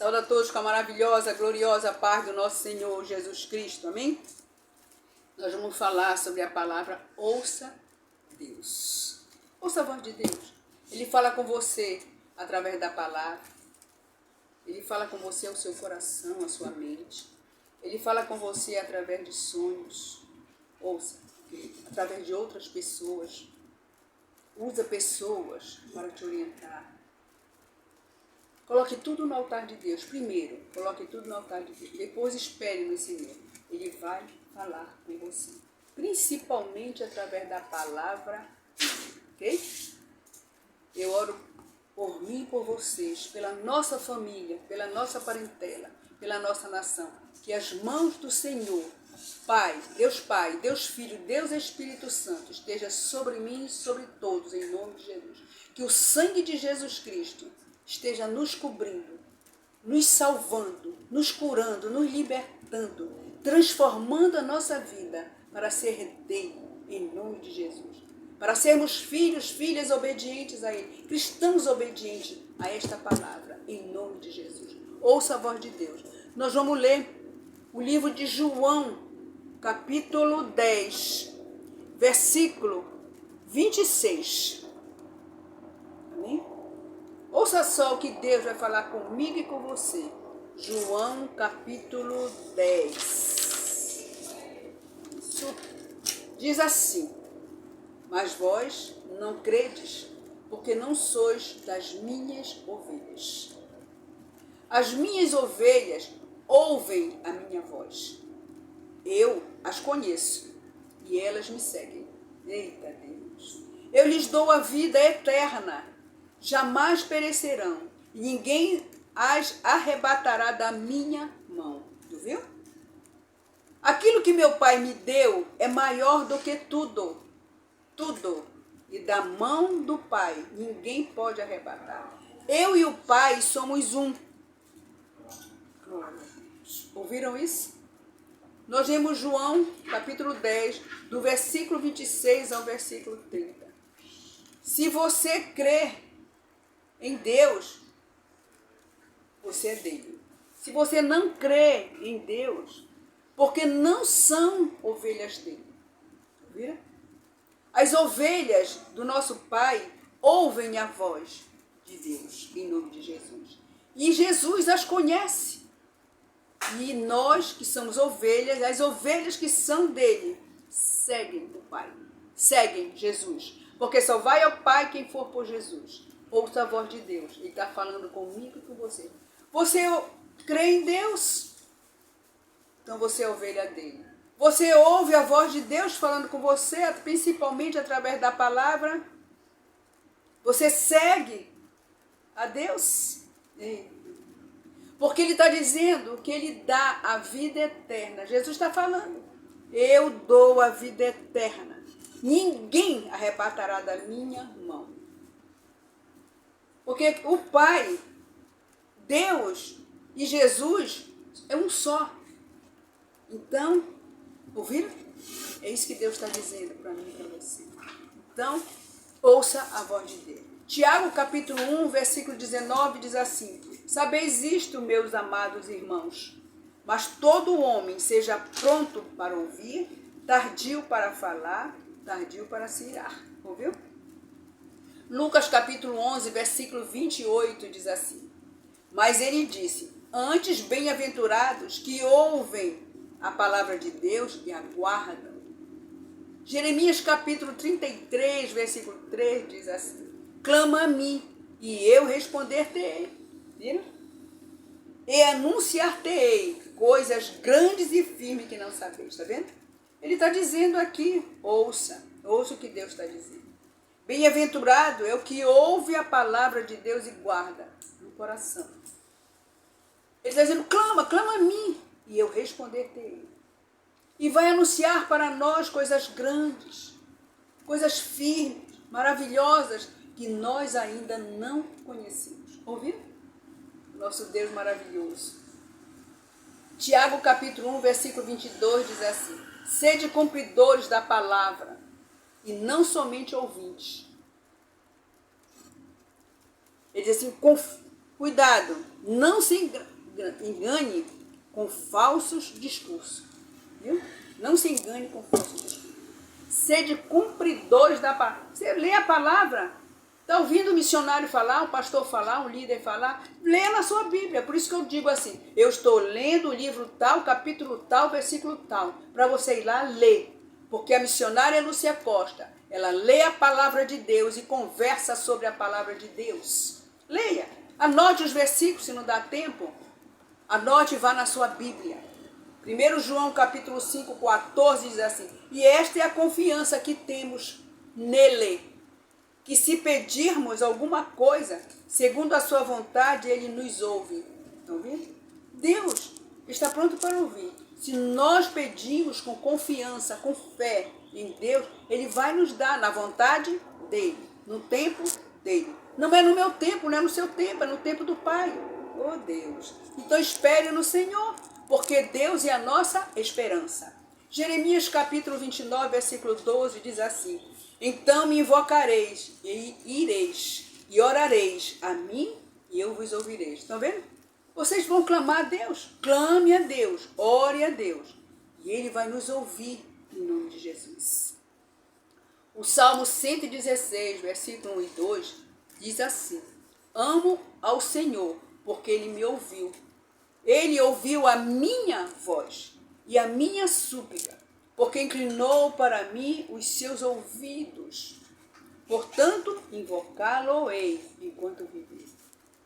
Saúde a todos com a maravilhosa, gloriosa paz do nosso Senhor Jesus Cristo, amém? Nós vamos falar sobre a palavra ouça Deus. Ouça a voz de Deus. Ele fala com você através da palavra. Ele fala com você ao seu coração, à sua mente. Ele fala com você através de sonhos. Ouça, através de outras pessoas. Usa pessoas para te orientar. Coloque tudo no altar de Deus. Primeiro, coloque tudo no altar de Deus. Depois, espere no Senhor. Ele vai falar com você. Principalmente através da palavra. Ok? Eu oro por mim e por vocês, pela nossa família, pela nossa parentela, pela nossa nação. Que as mãos do Senhor, Pai, Deus Filho, Deus Espírito Santo, esteja sobre mim e sobre todos, em nome de Jesus. Que o sangue de Jesus Cristo esteja nos cobrindo, nos salvando, nos curando, nos libertando, transformando a nossa vida para ser dele, em nome de Jesus. Para sermos filhos, filhas obedientes a ele, cristãos obedientes a esta palavra, em nome de Jesus. Ouça a voz de Deus. Nós vamos ler o livro de João, capítulo 10, versículo 26. Amém? Ouça só o que Deus vai falar comigo e com você. João capítulo 10. Isso diz assim: mas vós não credes, porque não sois das minhas ovelhas. As minhas ovelhas ouvem a minha voz. Eu as conheço e elas me seguem. Eita Deus! Eu lhes dou a vida eterna. Jamais perecerão, e ninguém as arrebatará da minha mão. Tu viu? Aquilo que meu Pai me deu é maior do que tudo. Tudo. E da mão do Pai ninguém pode arrebatar. Eu e o Pai somos um. Ouviram isso? Nós vemos João, capítulo 10, do versículo 26 ao versículo 30. Se você crer em Deus, você é dele. Se você não crê em Deus, porque não são ovelhas dele. Viram? As ovelhas do nosso Pai ouvem a voz de Deus, em nome de Jesus. E Jesus as conhece. E nós que somos ovelhas, as ovelhas que são dele, seguem o Pai. Seguem Jesus. Porque só vai ao Pai quem for por Jesus. Ouça a voz de Deus. Ele está falando comigo e com você. Você crê em Deus? Então você é ovelha dele. Você ouve a voz de Deus falando com você, principalmente através da palavra? Você segue a Deus? Porque ele está dizendo que ele dá a vida eterna. Jesus está falando. Eu dou a vida eterna. Ninguém arrebatará da minha mão. Porque o Pai, Deus e Jesus é um só. Então, ouviram? É isso que Deus está dizendo para mim e para você. Então, ouça a voz de Deus. Tiago, capítulo 1, versículo 19, diz assim: sabeis isto, meus amados irmãos, mas todo homem seja pronto para ouvir, tardio para falar, tardio para se irar. Ouviu? Lucas capítulo 11, versículo 28 diz assim: mas ele disse, antes bem-aventurados que ouvem a palavra de Deus e aguardam. Jeremias capítulo 33, versículo 3 diz assim: clama a mim e eu responder-te-ei. Viram? E anunciar-te-ei coisas grandes e firmes que não sabeis. Está vendo? Ele está dizendo aqui, ouça o que Deus está dizendo. Bem-aventurado é o que ouve a palavra de Deus e guarda no coração. Ele está dizendo, clama a mim, e eu responder-te-ei. E vai anunciar para nós coisas grandes, coisas firmes, maravilhosas, que nós ainda não conhecemos. Ouviram? Nosso Deus maravilhoso. Tiago capítulo 1, versículo 22 diz assim: sede cumpridores da palavra, e não somente ouvintes. Ele diz assim, cuidado, não se engane com falsos discursos. Viu? Não se engane com falsos discursos. Sede cumpridores da palavra. Você lê a palavra. Está ouvindo um missionário falar, um pastor falar, um líder falar? Lê na sua Bíblia. Por isso que eu digo assim, eu estou lendo o livro tal, capítulo tal, versículo tal, para você ir lá ler. Porque a missionária Lúcia Costa, ela lê a palavra de Deus e conversa sobre a palavra de Deus. Leia. Anote os versículos, se não dá tempo. Anote e vá na sua Bíblia. 1 João capítulo 5, 14 diz assim, e esta é a confiança que temos nele, que se pedirmos alguma coisa, segundo a sua vontade, ele nos ouve. Estão vendo? Deus está pronto para ouvir. Se nós pedimos com confiança, com fé em Deus, ele vai nos dar na vontade dele, no tempo dele. Não é no meu tempo, não é no seu tempo, é no tempo do Pai. Oh Deus! Então espere no Senhor, porque Deus é a nossa esperança. Jeremias capítulo 29, versículo 12 diz assim, então me invocareis e ireis e orareis a mim e eu vos ouvirei. Estão vendo? Vocês vão clamar a Deus. Clame a Deus, ore a Deus. E Ele vai nos ouvir em nome de Jesus. O Salmo 116, versículo 1 e 2 diz assim, amo ao Senhor, porque Ele me ouviu. Ele ouviu a minha voz e a minha súplica, porque inclinou para mim os seus ouvidos. Portanto, invocá-lo-ei enquanto viver.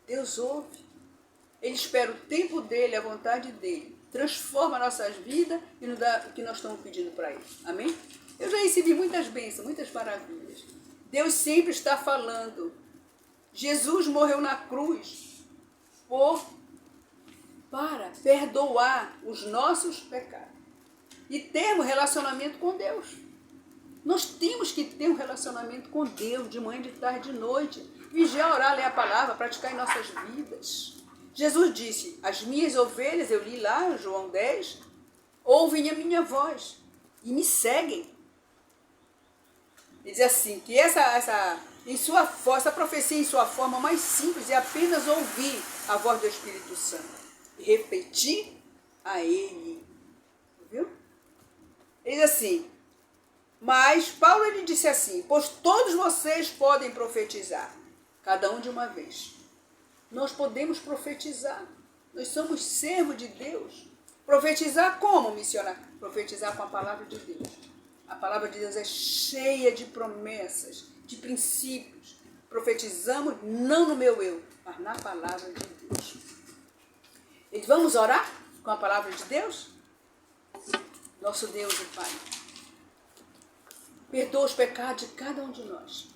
Deus ouve. Ele espera o tempo dele, a vontade dele. Transforma nossas vidas e nos dá o que nós estamos pedindo para ele. Amém? Eu já recebi muitas bênçãos, muitas maravilhas. Deus sempre está falando. Jesus morreu na cruz para perdoar os nossos pecados e termos relacionamento com Deus. Nós temos que ter um relacionamento com Deus de manhã, de tarde, de noite. Vigiar, orar, ler a palavra, praticar em nossas vidas. Jesus disse, as minhas ovelhas, eu li lá, João 10, ouvem a minha voz e me seguem. Ele diz assim, que essa profecia em sua forma mais simples é apenas ouvir a voz do Espírito Santo e repetir a Ele. Viu? Ele diz assim, mas Paulo ele disse assim, pois todos vocês podem profetizar, cada um de uma vez. Nós podemos profetizar, nós somos servos de Deus. Profetizar como, missionário? Profetizar com a palavra de Deus. A palavra de Deus é cheia de promessas, de princípios. Profetizamos não no meu eu, mas na palavra de Deus. E vamos orar com a palavra de Deus? Nosso Deus e Pai, perdoa os pecados de cada um de nós.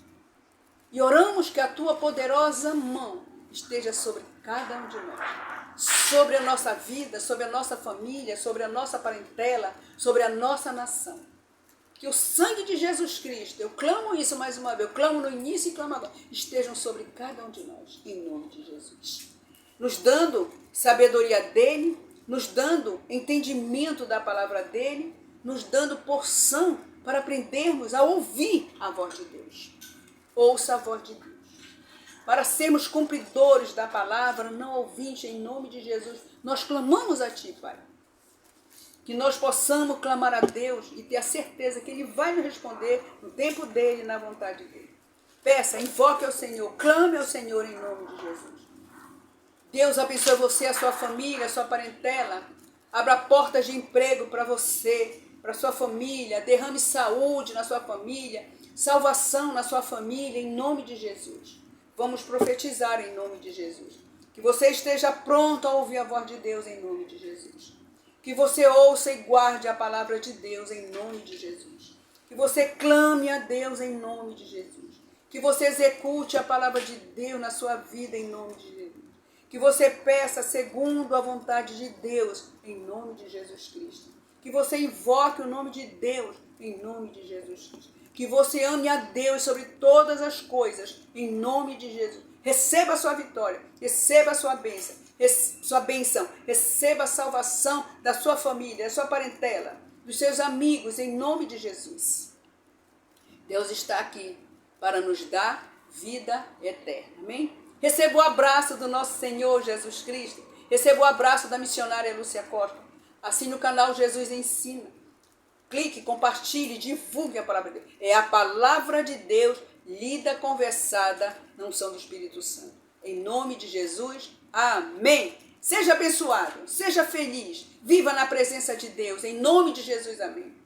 E oramos que a Tua poderosa mão esteja sobre cada um de nós. Sobre a nossa vida, sobre a nossa família, sobre a nossa parentela, sobre a nossa nação. Que o sangue de Jesus Cristo, eu clamo isso mais uma vez, eu clamo no início e clamo agora, estejam sobre cada um de nós, em nome de Jesus. Nos dando sabedoria dEle, nos dando entendimento da palavra dEle, nos dando porção para aprendermos a ouvir a voz de Deus. Ouça a voz de Deus. Para sermos cumpridores da palavra, não ouvintes, em nome de Jesus, nós clamamos a Ti, Pai. Que nós possamos clamar a Deus e ter a certeza que Ele vai nos responder no tempo dEle e na vontade dEle. Peça, invoque ao Senhor, clame ao Senhor em nome de Jesus. Deus abençoe você, a sua família, a sua parentela. Abra portas de emprego para você, para a sua família. Derrame saúde na sua família, salvação na sua família, em nome de Jesus. Vamos profetizar em nome de Jesus. Que você esteja pronto a ouvir a voz de Deus em nome de Jesus. Que você ouça e guarde a palavra de Deus em nome de Jesus. Que você clame a Deus em nome de Jesus. Que você execute a palavra de Deus na sua vida em nome de Jesus. Que você peça segundo a vontade de Deus em nome de Jesus Cristo. Que você invoque o nome de Deus em nome de Jesus Cristo. Que você ame a Deus sobre todas as coisas em nome de Jesus. Receba a sua vitória, receba a sua bênção, receba a salvação da sua família, da sua parentela, dos seus amigos, em nome de Jesus. Deus está aqui para nos dar vida eterna. Amém? Receba o abraço do nosso Senhor Jesus Cristo Receba o abraço da missionária Lúcia Costa. Assine o canal Jesus Ensina. Clique, compartilhe, divulgue a palavra de Deus. É a palavra de Deus lida, conversada na unção do Espírito Santo. Em nome de Jesus, amém. Seja abençoado, seja feliz, viva na presença de Deus. Em nome de Jesus, amém.